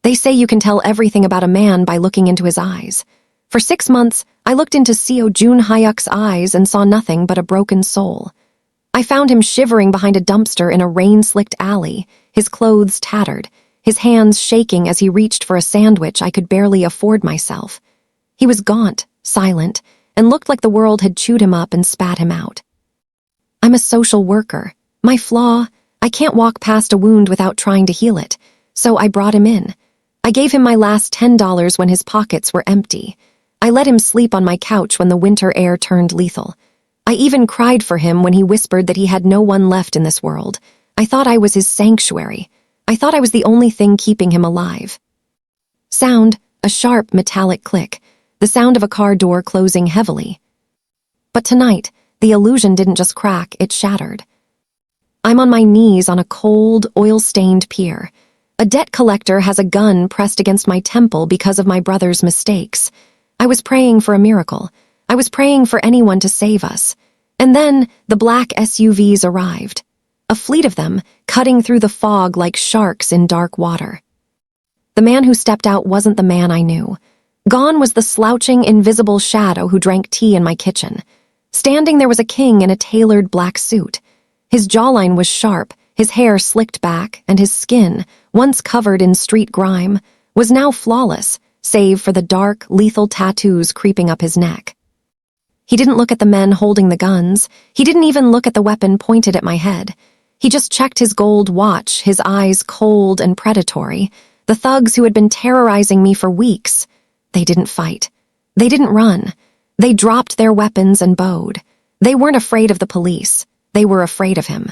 They say you can tell everything about a man by looking into his eyes. For 6 months, I looked into Seo Joon-Hyuk's eyes and saw nothing but a broken soul. I found him shivering behind a dumpster in a rain-slicked alley, his clothes tattered, his hands shaking as he reached for a sandwich I could barely afford myself. He was gaunt, silent, and looked like the world had chewed him up and spat him out. I'm a social worker. My flaw, I can't walk past a wound without trying to heal it, so I brought him in. I gave him my last $10 when his pockets were empty. I let him sleep on my couch when the winter air turned lethal. I even cried for him when he whispered that he had no one left in this world. I thought I was his sanctuary. I thought I was the only thing keeping him alive. Sound, a sharp metallic click, the sound of a car door closing heavily. But tonight, the illusion didn't just crack, it shattered. I'm on my knees on a cold, oil-stained pier. A debt collector has a gun pressed against my temple because of my brother's mistakes. I was praying for a miracle. I was praying for anyone to save us. And then the black SUVs arrived. A fleet of them, cutting through the fog like sharks in dark water. The man who stepped out wasn't the man I knew. Gone was the slouching, invisible shadow who drank tea in my kitchen. Standing there was a king in a tailored black suit. His jawline was sharp, his hair slicked back, and his skin, once covered in street grime, was now flawless, save for the dark, lethal tattoos creeping up his neck. He didn't look at the men holding the guns. He didn't even look at the weapon pointed at my head. He just checked his gold watch, his eyes cold and predatory. The thugs who had been terrorizing me for weeks, they didn't fight. They didn't run. They dropped their weapons and bowed. They weren't afraid of the police. They were afraid of him.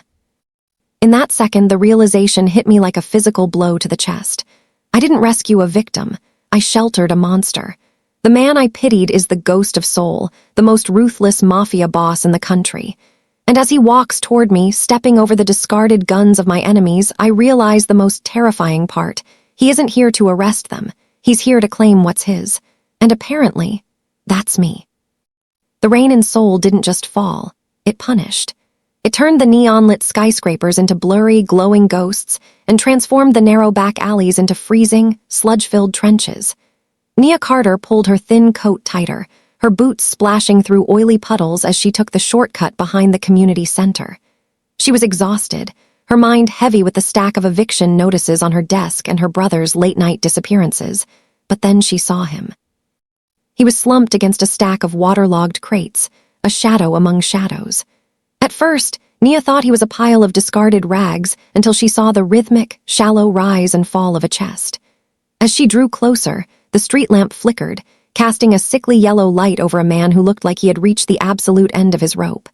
In that second, the realization hit me like a physical blow to the chest. I didn't rescue a victim. I sheltered a monster. The man I pitied is the ghost of Seoul, the most ruthless mafia boss in the country. And as he walks toward me, stepping over the discarded guns of my enemies, I realize the most terrifying part. He isn't here to arrest them. He's here to claim what's his. And apparently, that's me. The rain in Seoul didn't just fall. It punished. It turned the neon-lit skyscrapers into blurry, glowing ghosts and transformed the narrow back alleys into freezing, sludge-filled trenches. Nia Carter pulled her thin coat tighter, her boots splashing through oily puddles as she took the shortcut behind the community center. She was exhausted, her mind heavy with the stack of eviction notices on her desk and her brother's late-night disappearances. But then she saw him. He was slumped against a stack of waterlogged crates, a shadow among shadows. At first, Nia thought he was a pile of discarded rags until she saw the rhythmic, shallow rise and fall of a chest. As she drew closer, the street lamp flickered, casting a sickly yellow light over a man who looked like he had reached the absolute end of his rope.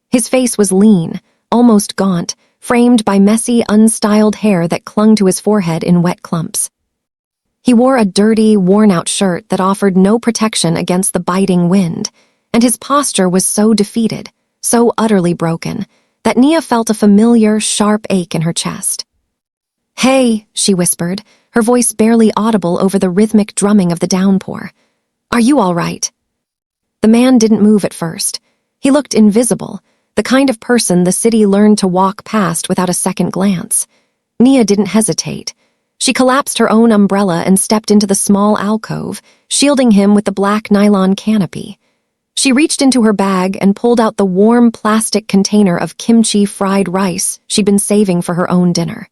His face was lean, almost gaunt, framed by messy, unstyled hair that clung to his forehead in wet clumps. He wore a dirty, worn-out shirt that offered no protection against the biting wind, and his posture was so defeated, so utterly broken, that Nia felt a familiar, sharp ache in her chest. "Hey," she whispered, her voice barely audible over the rhythmic drumming of the downpour. "Are you all right?" The man didn't move at first. He looked invisible, the kind of person the city learned to walk past without a second glance. Nia didn't hesitate. She collapsed her own umbrella and stepped into the small alcove, shielding him with the black nylon canopy. She reached into her bag and pulled out the warm plastic container of kimchi fried rice she'd been saving for her own dinner.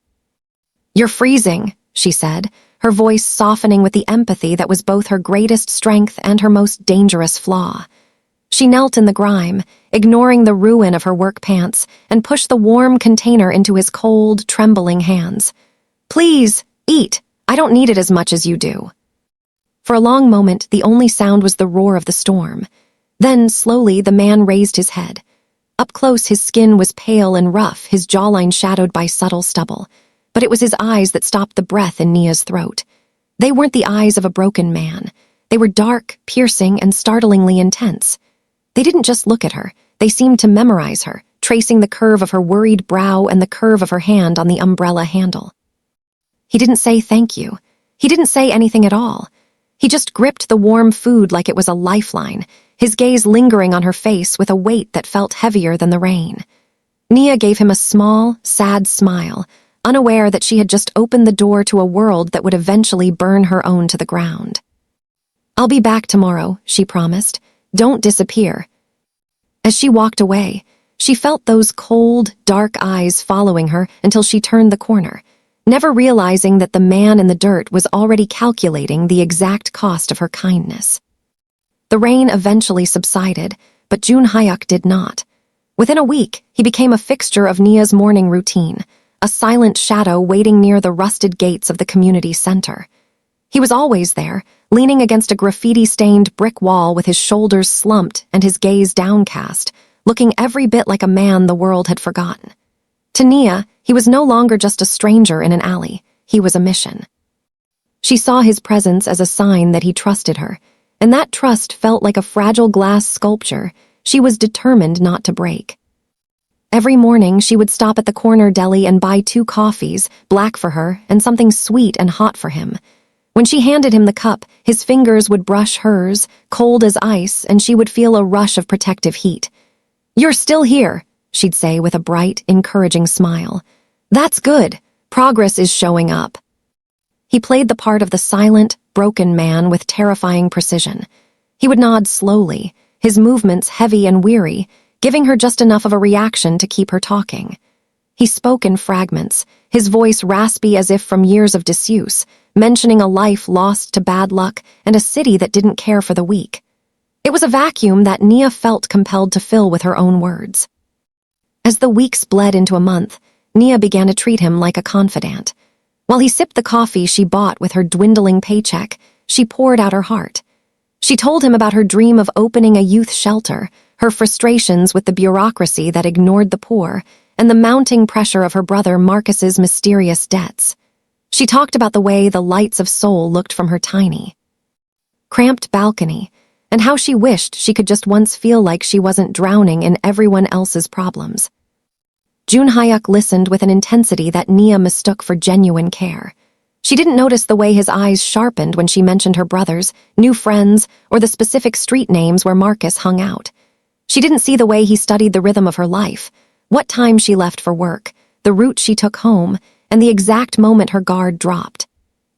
"You're freezing," she said, her voice softening with the empathy that was both her greatest strength and her most dangerous flaw. She knelt in the grime, ignoring the ruin of her work pants, and pushed the warm container into his cold, trembling hands. "Please, eat. I don't need it as much as you do." For a long moment, the only sound was the roar of the storm. Then, slowly, the man raised his head. Up close, his skin was pale and rough, his jawline shadowed by subtle stubble. But it was his eyes that stopped the breath in Nia's throat. They weren't the eyes of a broken man. They were dark, piercing, and startlingly intense. They didn't just look at her. They seemed to memorize her, tracing the curve of her worried brow and the curve of her hand on the umbrella handle. He didn't say thank you. He didn't say anything at all. He just gripped the warm food like it was a lifeline, his gaze lingering on her face with a weight that felt heavier than the rain. Nia gave him a small, sad smile, unaware that she had just opened the door to a world that would eventually burn her own to the ground. "I'll be back tomorrow," she promised. "Don't disappear." As she walked away, she felt those cold, dark eyes following her until she turned the corner, never realizing that the man in the dirt was already calculating the exact cost of her kindness. The rain eventually subsided, but Joon-Hyuk did not. Within a week, he became a fixture of Nia's morning routine, a silent shadow waiting near the rusted gates of the community center. He was always there, leaning against a graffiti-stained brick wall with his shoulders slumped and his gaze downcast, looking every bit like a man the world had forgotten. To Nia, he was no longer just a stranger in an alley. He was a mission. She saw his presence as a sign that he trusted her, and that trust felt like a fragile glass sculpture she was determined not to break. Every morning, she would stop at the corner deli and buy 2 coffees, black for her and something sweet and hot for him. When she handed him the cup, his fingers would brush hers, cold as ice, and she would feel a rush of protective heat. "You're still here," she'd say with a bright, encouraging smile. "That's good. Progress is showing up." He played the part of the silent, broken man with terrifying precision. He would nod slowly, his movements heavy and weary, giving her just enough of a reaction to keep her talking. He spoke in fragments, his voice raspy as if from years of disuse, mentioning a life lost to bad luck and a city that didn't care for the weak. It was a vacuum that Nia felt compelled to fill with her own words. As the weeks bled into a month, Nia began to treat him like a confidant. While he sipped the coffee she bought with her dwindling paycheck, she poured out her heart. She told him about her dream of opening a youth shelter, her frustrations with the bureaucracy that ignored the poor, and the mounting pressure of her brother Marcus's mysterious debts. She talked about the way the lights of Seoul looked from her tiny, cramped balcony, and how she wished she could just once feel like she wasn't drowning in everyone else's problems. Joon-Hyuk listened with an intensity that Nia mistook for genuine care. She didn't notice the way his eyes sharpened when she mentioned her brothers, new friends, or the specific street names where Marcus hung out. She didn't see the way he studied the rhythm of her life, what time she left for work, the route she took home, and the exact moment her guard dropped.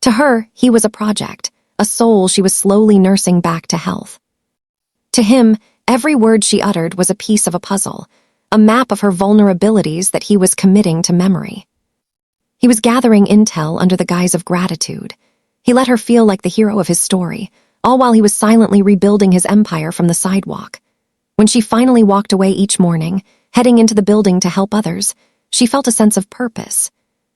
To her, he was a project, a soul she was slowly nursing back to health. To him, every word she uttered was a piece of a puzzle, a map of her vulnerabilities that he was committing to memory. He was gathering intel under the guise of gratitude. He let her feel like the hero of his story, all while he was silently rebuilding his empire from the sidewalk. When she finally walked away each morning, heading into the building to help others, she felt a sense of purpose.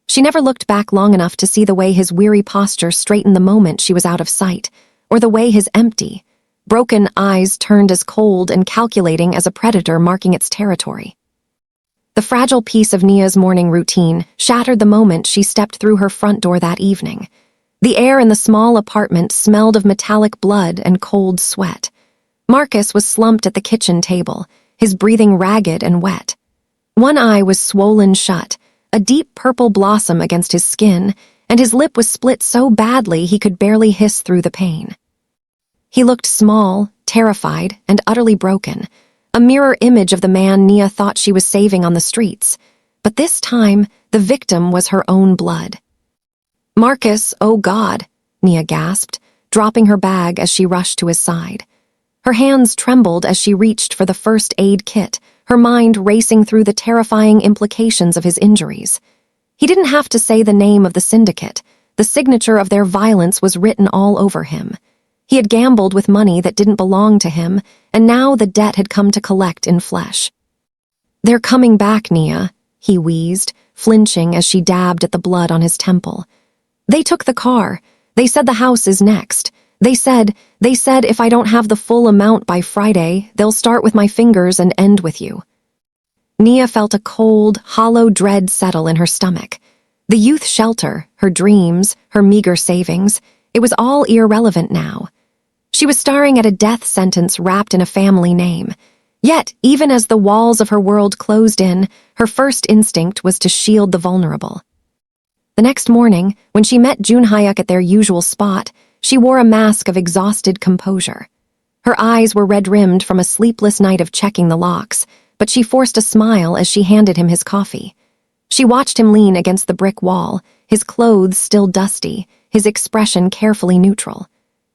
She never looked back long enough to see the way his weary posture straightened the moment she was out of sight, or the way his empty, broken eyes turned as cold and calculating as a predator marking its territory. The fragile piece of Nia's morning routine shattered the moment she stepped through her front door that evening. The air in the small apartment smelled of metallic blood and cold sweat. Marcus was slumped at the kitchen table, his breathing ragged and wet. One eye was swollen shut, a deep purple blossom against his skin, and his lip was split so badly he could barely hiss through the pain. He looked small, terrified, and utterly broken, a mirror image of the man Nia thought she was saving on the streets. But this time, the victim was her own blood. "Marcus, oh God," Nia gasped, dropping her bag as she rushed to his side. Her hands trembled as she reached for the first aid kit, her mind racing through the terrifying implications of his injuries. He didn't have to say the name of the syndicate. The signature of their violence was written all over him. He had gambled with money that didn't belong to him, and now the debt had come to collect in flesh. "They're coming back, Nia," he wheezed, flinching as she dabbed at the blood on his temple. "They took the car. They said the house is next. They said if I don't have the full amount by Friday, they'll start with my fingers and end with you." Nia felt a cold, hollow dread settle in her stomach. The youth shelter, her dreams, her meager savings, it was all irrelevant now. She was staring at a death sentence wrapped in a family name. Yet, even as the walls of her world closed in, her first instinct was to shield the vulnerable. The next morning, when she met Joon-Hyuk at their usual spot, she wore a mask of exhausted composure. Her eyes were red-rimmed from a sleepless night of checking the locks, but she forced a smile as she handed him his coffee. She watched him lean against the brick wall, his clothes still dusty, his expression carefully neutral.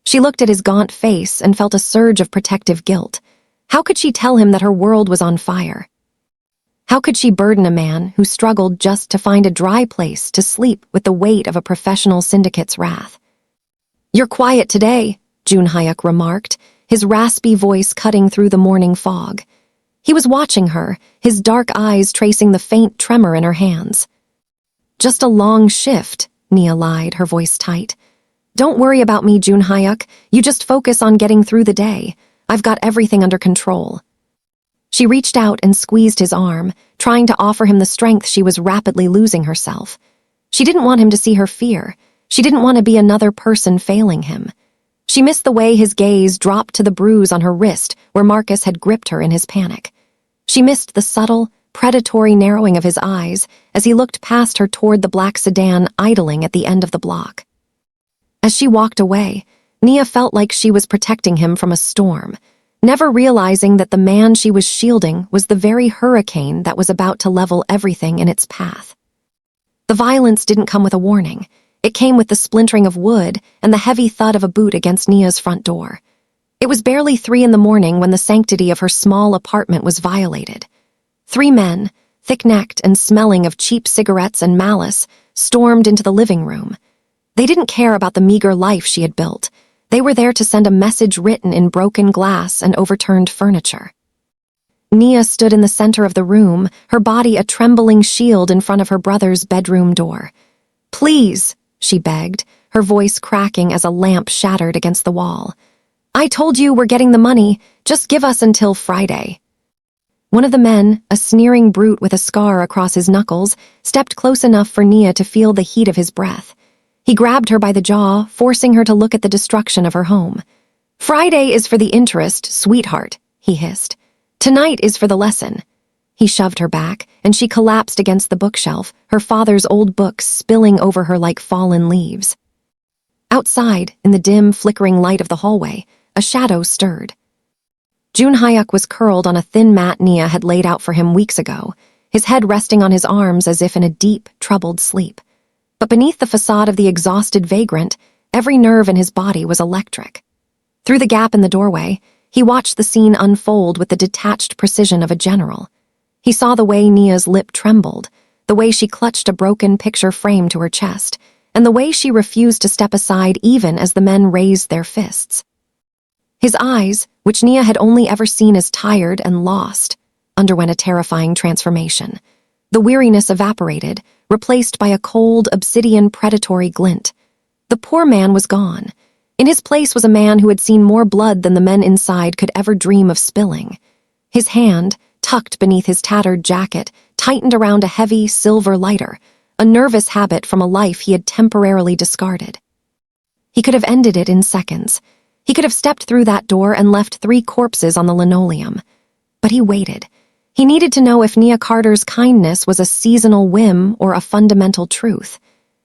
She looked at his gaunt face and felt a surge of protective guilt. How could she tell him that her world was on fire? How could she burden a man who struggled just to find a dry place to sleep with the weight of a professional syndicate's wrath? "You're quiet today," Joon-Hyuk remarked, his raspy voice cutting through the morning fog. He was watching her, his dark eyes tracing the faint tremor in her hands. "Just a long shift," Nia lied, her voice tight. "Don't worry about me, Joon-Hyuk. You just focus on getting through the day. I've got everything under control." She reached out and squeezed his arm, trying to offer him the strength she was rapidly losing herself. She didn't want him to see her fear. She didn't want to be another person failing him. She missed the way his gaze dropped to the bruise on her wrist where Marcus had gripped her in his panic. She missed the subtle, predatory narrowing of his eyes as he looked past her toward the black sedan idling at the end of the block. As she walked away, Nia felt like she was protecting him from a storm, never realizing that the man she was shielding was the very hurricane that was about to level everything in its path. The violence didn't come with a warning. It came with the splintering of wood and the heavy thud of a boot against Nia's front door. It was barely 3 a.m. when the sanctity of her small apartment was violated. 3 men, thick-necked and smelling of cheap cigarettes and malice, stormed into the living room. They didn't care about the meager life she had built. They were there to send a message written in broken glass and overturned furniture. Nia stood in the center of the room, her body a trembling shield in front of her brother's bedroom door. "Please," she begged, her voice cracking as a lamp shattered against the wall. "I told you we're getting the money. Just give us until Friday." One of the men, a sneering brute with a scar across his knuckles, stepped close enough for Nia to feel the heat of his breath. He grabbed her by the jaw, forcing her to look at the destruction of her home. "Friday is for the interest, sweetheart," he hissed. "Tonight is for the lesson." He shoved her back, and she collapsed against the bookshelf, her father's old books spilling over her like fallen leaves. Outside, in the dim, flickering light of the hallway, a shadow stirred. Joon-Hyuk was curled on a thin mat Nia had laid out for him weeks ago, his head resting on his arms as if in a deep, troubled sleep. But beneath the facade of the exhausted vagrant, every nerve in his body was electric. Through the gap in the doorway, he watched the scene unfold with the detached precision of a general. He saw the way Nia's lip trembled, the way she clutched a broken picture frame to her chest, and the way she refused to step aside even as the men raised their fists. His eyes, which Nia had only ever seen as tired and lost, underwent a terrifying transformation. The weariness evaporated, replaced by a cold, obsidian, predatory glint. The poor man was gone. In his place was a man who had seen more blood than the men inside could ever dream of spilling. His hand, tucked beneath his tattered jacket, tightened around a heavy, silver lighter, a nervous habit from a life he had temporarily discarded. He could have ended it in seconds. He could have stepped through that door and left 3 corpses on the linoleum. But he waited. He needed to know if Nia Carter's kindness was a seasonal whim or a fundamental truth.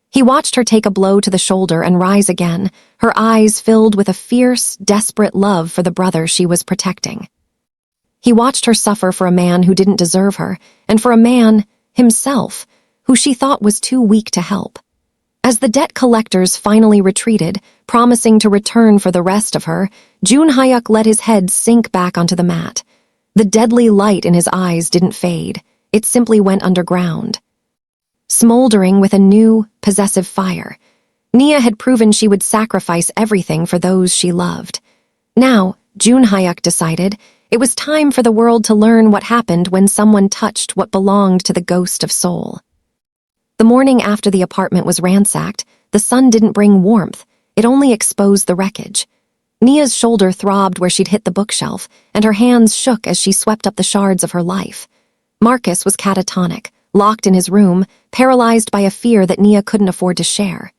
He watched her take a blow to the shoulder and rise again, her eyes filled with a fierce, desperate love for the brother she was protecting. He watched her suffer for a man who didn't deserve her, and for a man, himself, who she thought was too weak to help. As the debt collectors finally retreated, promising to return for the rest of her, Joon-Hyuk let his head sink back onto the mat. The deadly light in his eyes didn't fade. It simply went underground, smoldering with a new, possessive fire. Nia had proven she would sacrifice everything for those she loved. Now, Joon-Hyuk decided, it was time for the world to learn what happened when someone touched what belonged to the ghost of Seoul. The morning after the apartment was ransacked, the sun didn't bring warmth, it only exposed the wreckage. Nia's shoulder throbbed where she'd hit the bookshelf, and her hands shook as she swept up the shards of her life. Marcus was catatonic, locked in his room, paralyzed by a fear that Nia couldn't afford to share.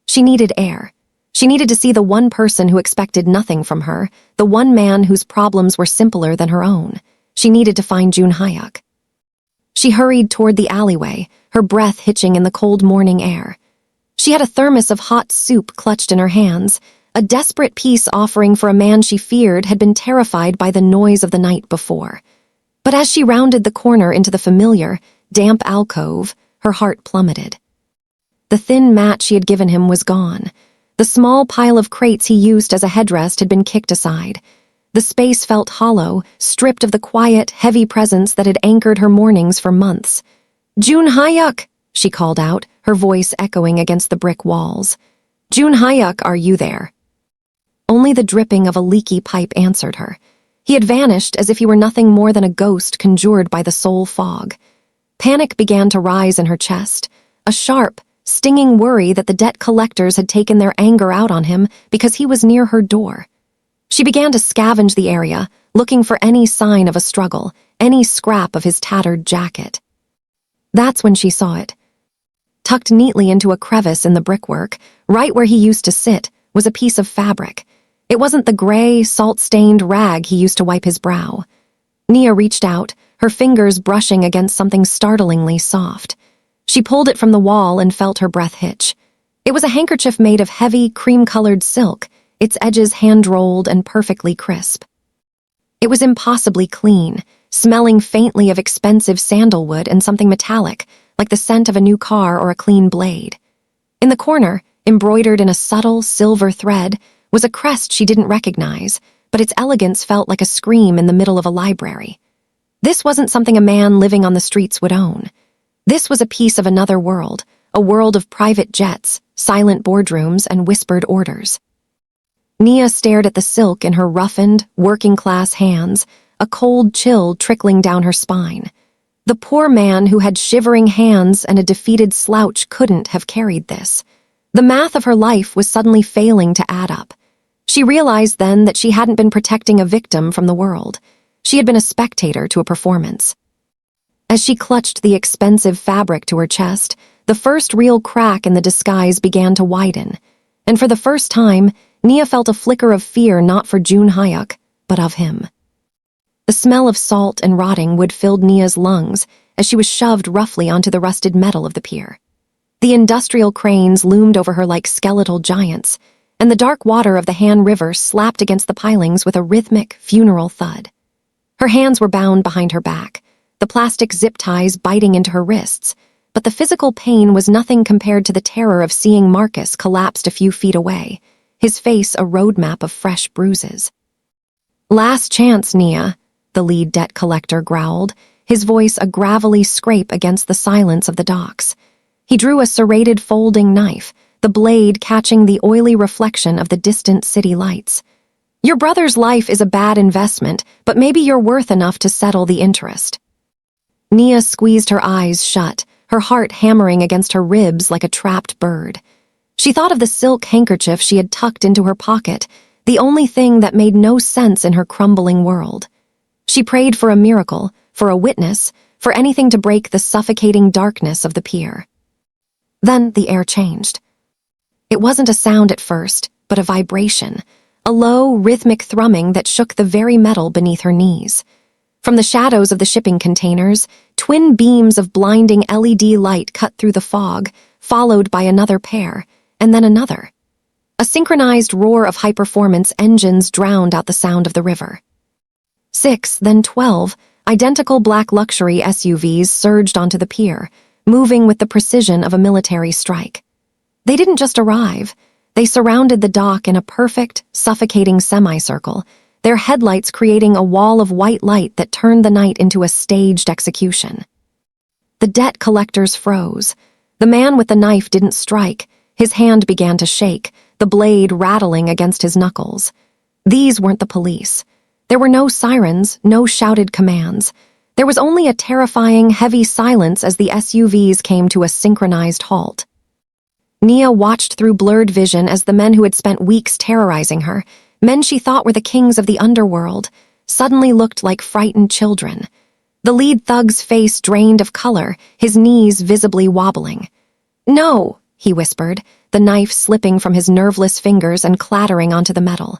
She needed air. She needed to see the one person who expected nothing from her, the one man whose problems were simpler than her own. She needed to find Joon-Hyuk. She hurried toward the alleyway, her breath hitching in the cold morning air. She had a thermos of hot soup clutched in her hands, a desperate peace offering for a man she feared had been terrified by the noise of the night before. But as she rounded the corner into the familiar, damp alcove, her heart plummeted. The thin mat she had given him was gone. The small pile of crates he used as a headrest had been kicked aside. The space felt hollow, stripped of the quiet, heavy presence that had anchored her mornings for months. "Joon-Hyuk!" she called out, her voice echoing against the brick walls. "Joon-Hyuk, are you there?" Only the dripping of a leaky pipe answered her. He had vanished as if he were nothing more than a ghost conjured by the Seoul fog. Panic began to rise in her chest, a sharp, stinging worry that the debt collectors had taken their anger out on him because he was near her door. She began to scavenge the area, looking for any sign of a struggle, any scrap of his tattered jacket. That's when she saw it. Tucked neatly into a crevice in the brickwork, right where he used to sit, was a piece of fabric. It wasn't the gray, salt-stained rag he used to wipe his brow. Nia reached out, her fingers brushing against something startlingly soft. She pulled it from the wall and felt her breath hitch. It was a handkerchief made of heavy, cream-colored silk, its edges hand-rolled and perfectly crisp. It was impossibly clean, smelling faintly of expensive sandalwood and something metallic, like the scent of a new car or a clean blade. In the corner, embroidered in a subtle, silver thread, was a crest she didn't recognize, but its elegance felt like a scream in the middle of a library. This wasn't something a man living on the streets would own. This was a piece of another world, a world of private jets, silent boardrooms, and whispered orders. Nia stared at the silk in her roughened, working-class hands, a cold chill trickling down her spine. The poor man who had shivering hands and a defeated slouch couldn't have carried this. The math of her life was suddenly failing to add up. She realized then that she hadn't been protecting a victim from the world. She had been a spectator to a performance. As she clutched the expensive fabric to her chest, the first real crack in the disguise began to widen. And for the first time, Nia felt a flicker of fear not for Joon-Hyuk, but of him. The smell of salt and rotting wood filled Nia's lungs as she was shoved roughly onto the rusted metal of the pier. The industrial cranes loomed over her like skeletal giants, and the dark water of the Han River slapped against the pilings with a rhythmic, funeral thud. Her hands were bound behind her back, the plastic zip ties biting into her wrists, but the physical pain was nothing compared to the terror of seeing Marcus collapsed a few feet away, his face a roadmap of fresh bruises. "Last chance, Nia," the lead debt collector growled, his voice a gravelly scrape against the silence of the docks. He drew a serrated folding knife, the blade catching the oily reflection of the distant city lights. "Your brother's life is a bad investment, but maybe you're worth enough to settle the interest." Nia squeezed her eyes shut, her heart hammering against her ribs like a trapped bird. She thought of the silk handkerchief she had tucked into her pocket, the only thing that made no sense in her crumbling world. She prayed for a miracle, for a witness, for anything to break the suffocating darkness of the pier. Then the air changed. It wasn't a sound at first, but a vibration, a low, rhythmic thrumming that shook the very metal beneath her knees. From the shadows of the shipping containers, twin beams of blinding LED light cut through the fog, followed by another pair, and then another. A synchronized roar of high-performance engines drowned out the sound of the river. 6, then 12, identical black luxury SUVs surged onto the pier, moving with the precision of a military strike. They didn't just arrive. They surrounded the dock in a perfect, suffocating semicircle, their headlights creating a wall of white light that turned the night into a staged execution. The debt collectors froze. The man with the knife didn't strike. His hand began to shake, the blade rattling against his knuckles. These weren't the police. There were no sirens, no shouted commands. There was only a terrifying, heavy silence as the SUVs came to a synchronized halt. Nia watched through blurred vision as the men who had spent weeks terrorizing her, men she thought were the kings of the underworld, suddenly looked like frightened children. The lead thug's face drained of color, his knees visibly wobbling. "No," he whispered, the knife slipping from his nerveless fingers and clattering onto the metal.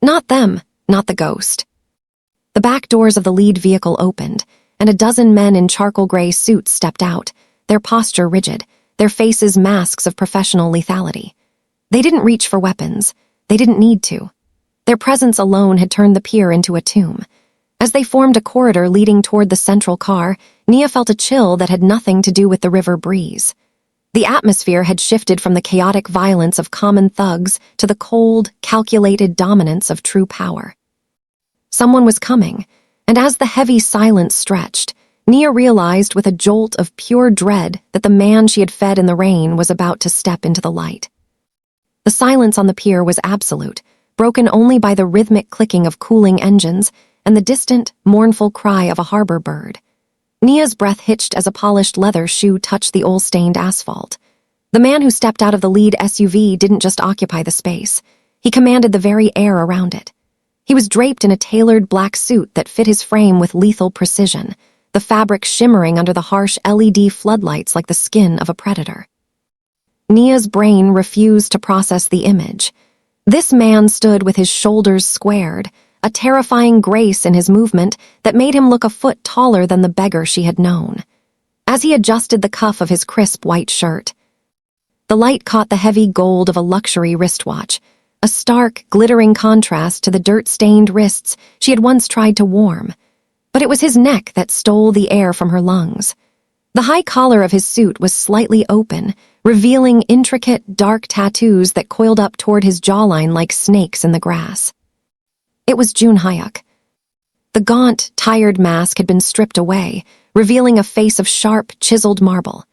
"Not them, not the ghost." The back doors of the lead vehicle opened, and a dozen men in charcoal gray suits stepped out, their posture rigid, their faces masks of professional lethality. They didn't reach for weapons. They didn't need to. Their presence alone had turned the pier into a tomb. As they formed a corridor leading toward the central car, Nia felt a chill that had nothing to do with the river breeze. The atmosphere had shifted from the chaotic violence of common thugs to the cold, calculated dominance of true power. Someone was coming, and as the heavy silence stretched, Nia realized with a jolt of pure dread that the man she had fed in the rain was about to step into the light. The silence on the pier was absolute, broken only by the rhythmic clicking of cooling engines and the distant, mournful cry of a harbor bird. Nia's breath hitched as a polished leather shoe touched the oil-stained asphalt. The man who stepped out of the lead SUV didn't just occupy the space. He commanded the very air around it. He was draped in a tailored black suit that fit his frame with lethal precision, the fabric shimmering under the harsh LED floodlights like the skin of a predator. Nia's brain refused to process the image. This man stood with his shoulders squared, a terrifying grace in his movement that made him look a foot taller than the beggar she had known. As he adjusted the cuff of his crisp white shirt, the light caught the heavy gold of a luxury wristwatch, a stark, glittering contrast to the dirt-stained wrists she had once tried to warm. But it was his neck that stole the air from her lungs. The high collar of his suit was slightly open, revealing intricate, dark tattoos that coiled up toward his jawline like snakes in the grass. It was Joon-Hyuk. The gaunt, tired mask had been stripped away, revealing a face of sharp, chiseled marble.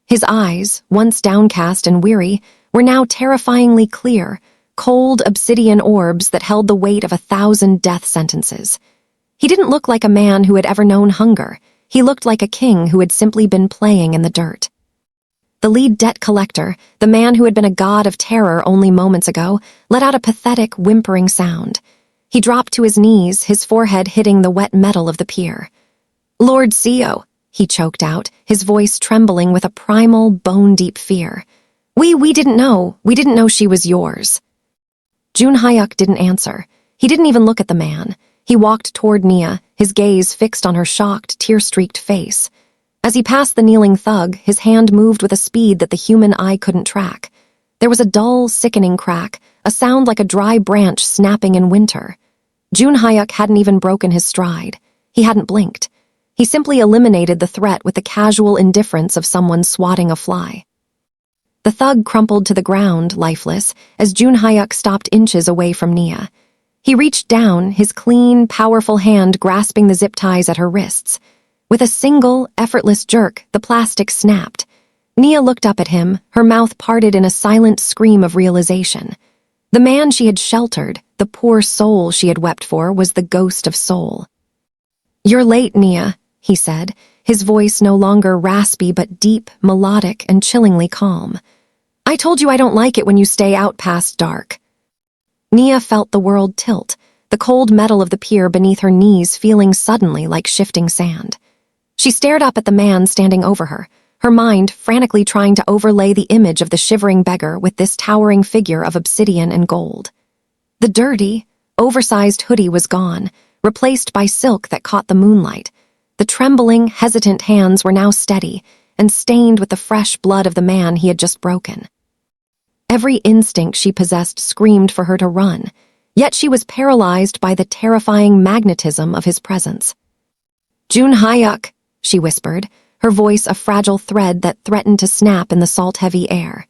His eyes, once downcast and weary, were now terrifyingly clear, cold obsidian orbs that held the weight of 1,000 death sentences. He didn't look like a man who had ever known hunger. He looked like a king who had simply been playing in the dirt. The lead debt collector, the man who had been a god of terror only moments ago, let out a pathetic, whimpering sound. He dropped to his knees, his forehead hitting the wet metal of the pier. "Lord Seo," he choked out, his voice trembling with a primal, bone-deep fear. We didn't know she was yours." Joon-Hyuk didn't answer. He didn't even look at the man. He walked toward Nia, his gaze fixed on her shocked, tear-streaked face. As he passed the kneeling thug, his hand moved with a speed that the human eye couldn't track. There was a dull, sickening crack, a sound like a dry branch snapping in winter. Joon-Hyuk hadn't even broken his stride. He hadn't blinked. He simply eliminated the threat with the casual indifference of someone swatting a fly. The thug crumpled to the ground, lifeless, as Joon-Hyuk stopped inches away from Nia. He reached down, his clean, powerful hand grasping the zip ties at her wrists. With a single, effortless jerk, the plastic snapped. Nia looked up at him, her mouth parted in a silent scream of realization. The man she had sheltered, the poor soul she had wept for, was the ghost of Seoul. "You're late, Nia," he said, his voice no longer raspy but deep, melodic, and chillingly calm. "I told you I don't like it when you stay out past dark." Nia felt the world tilt, the cold metal of the pier beneath her knees feeling suddenly like shifting sand. She stared up at the man standing over her mind frantically trying to overlay the image of the shivering beggar with this towering figure of obsidian and gold. The dirty, oversized hoodie was gone, replaced by silk that caught the moonlight. The trembling, hesitant hands were now steady and stained with the fresh blood of the man he had just broken. Every instinct she possessed screamed for her to run, yet she was paralyzed by the terrifying magnetism of his presence. "Joon-Hyuk," she whispered, her voice a fragile thread that threatened to snap in the salt-heavy air.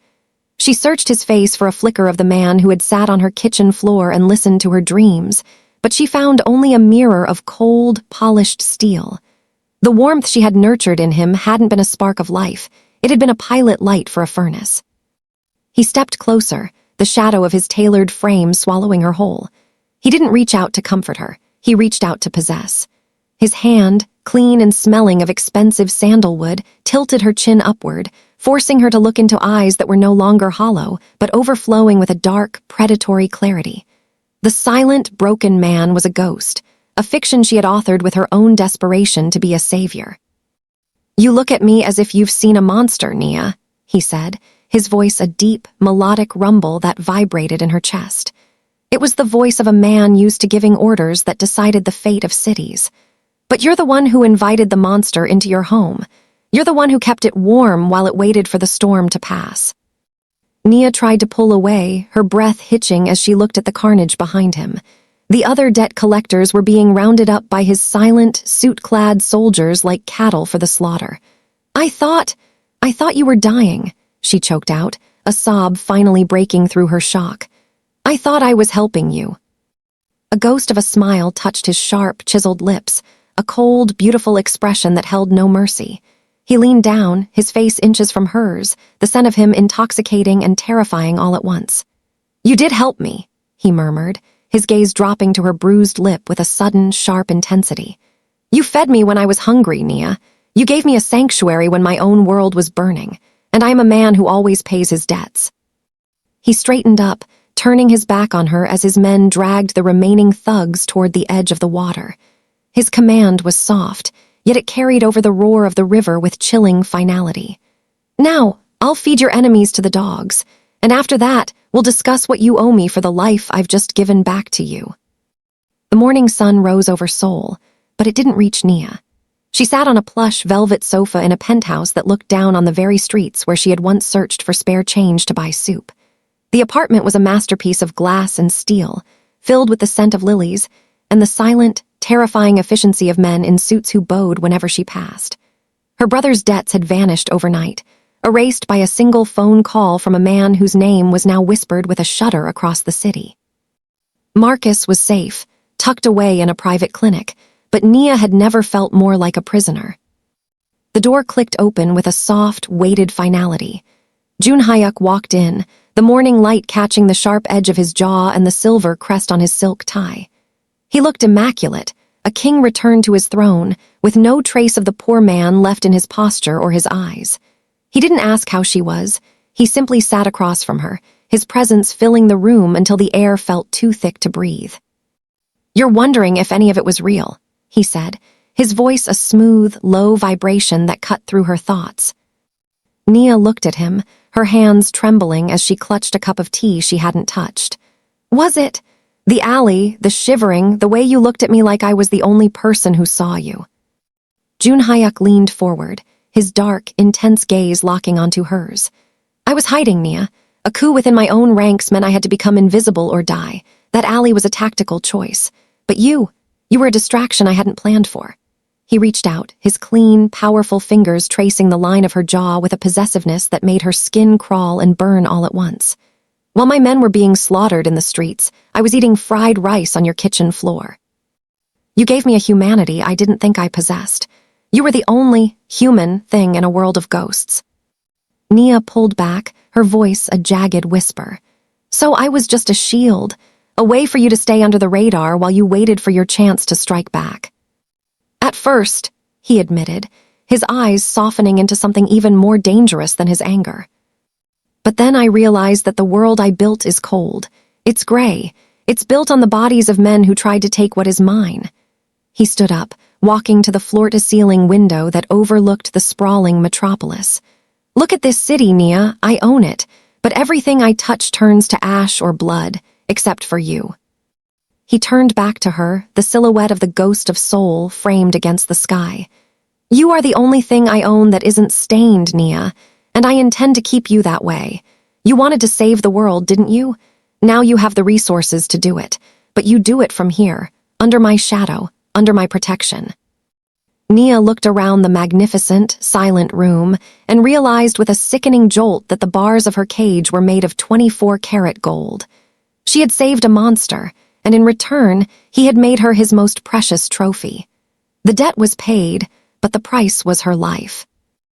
She searched his face for a flicker of the man who had sat on her kitchen floor and listened to her dreams, but she found only a mirror of cold, polished steel. The warmth she had nurtured in him hadn't been a spark of life, it had been a pilot light for a furnace. He stepped closer, the shadow of his tailored frame swallowing her whole. He didn't reach out to comfort her, he reached out to possess. His hand, clean and smelling of expensive sandalwood, tilted her chin upward, forcing her to look into eyes that were no longer hollow, but overflowing with a dark, predatory clarity. The silent, broken man was a ghost, a fiction she had authored with her own desperation to be a savior. "You look at me as if you've seen a monster, Nia," he said, his voice a deep, melodic rumble that vibrated in her chest. It was the voice of a man used to giving orders that decided the fate of cities. "But you're the one who invited the monster into your home. You're the one who kept it warm while it waited for the storm to pass." Nia tried to pull away, her breath hitching as she looked at the carnage behind him. The other debt collectors were being rounded up by his silent, suit-clad soldiers like cattle for the slaughter. I thought you were dying," she choked out, a sob finally breaking through her shock. "I thought I was helping you." A ghost of a smile touched his sharp, chiseled lips, a cold, beautiful expression that held no mercy. He leaned down, his face inches from hers, the scent of him intoxicating and terrifying all at once. "You did help me," he murmured, his gaze dropping to her bruised lip with a sudden, sharp intensity. "You fed me when I was hungry, Nia. You gave me a sanctuary when my own world was burning, and I am a man who always pays his debts." He straightened up, turning his back on her as his men dragged the remaining thugs toward the edge of the water. His command was soft, yet it carried over the roar of the river with chilling finality. "Now, I'll feed your enemies to the dogs, and after that, we'll discuss what you owe me for the life I've just given back to you." The morning sun rose over Seoul, but it didn't reach Nia. She sat on a plush velvet sofa in a penthouse that looked down on the very streets where she had once searched for spare change to buy soup. The apartment was a masterpiece of glass and steel, filled with the scent of lilies and the silent, terrifying efficiency of men in suits who bowed whenever she passed. Her brother's debts had vanished overnight, erased by a single phone call from a man whose name was now whispered with a shudder across the city. Marcus was safe, tucked away in a private clinic, but Nia had never felt more like a prisoner. The door clicked open with a soft, weighted finality. Joon-Hyuk walked in, the morning light catching the sharp edge of his jaw and the silver crest on his silk tie. He looked immaculate, a king returned to his throne, with no trace of the poor man left in his posture or his eyes. He didn't ask how she was. He simply sat across from her, his presence filling the room until the air felt too thick to breathe. "You're wondering if any of it was real," he said, his voice a smooth, low vibration that cut through her thoughts. Nia looked at him, her hands trembling as she clutched a cup of tea she hadn't touched. "Was it? The alley, the shivering, the way you looked at me like I was the only person who saw you." Joon-Hyuk leaned forward, his dark, intense gaze locking onto hers. "I was hiding, Nia. A coup within my own ranks meant I had to become invisible or die. That alley was a tactical choice. But you were a distraction I hadn't planned for." He reached out, his clean, powerful fingers tracing the line of her jaw with a possessiveness that made her skin crawl and burn all at once. "While my men were being slaughtered in the streets, I was eating fried rice on your kitchen floor. You gave me a humanity I didn't think I possessed. You were the only human thing in a world of ghosts." Nia pulled back, her voice a jagged whisper. "So I was just a shield, a way for you to stay under the radar while you waited for your chance to strike back." "At first," he admitted, his eyes softening into something even more dangerous than his anger. "But then I realized that the world I built is cold. It's gray. It's built on the bodies of men who tried to take what is mine." He stood up, walking to the floor-to-ceiling window that overlooked the sprawling metropolis. "Look at this city, Nia. I own it. But everything I touch turns to ash or blood, except for you." He turned back to her, the silhouette of the ghost of Seoul framed against the sky. "You are the only thing I own that isn't stained, Nia, and I intend to keep you that way. You wanted to save the world, didn't you? Now you have the resources to do it, but you do it from here, under my shadow, under my protection." Nia looked around the magnificent, silent room and realized with a sickening jolt that the bars of her cage were made of 24-karat gold. She had saved a monster, and in return, he had made her his most precious trophy. The debt was paid, but the price was her life.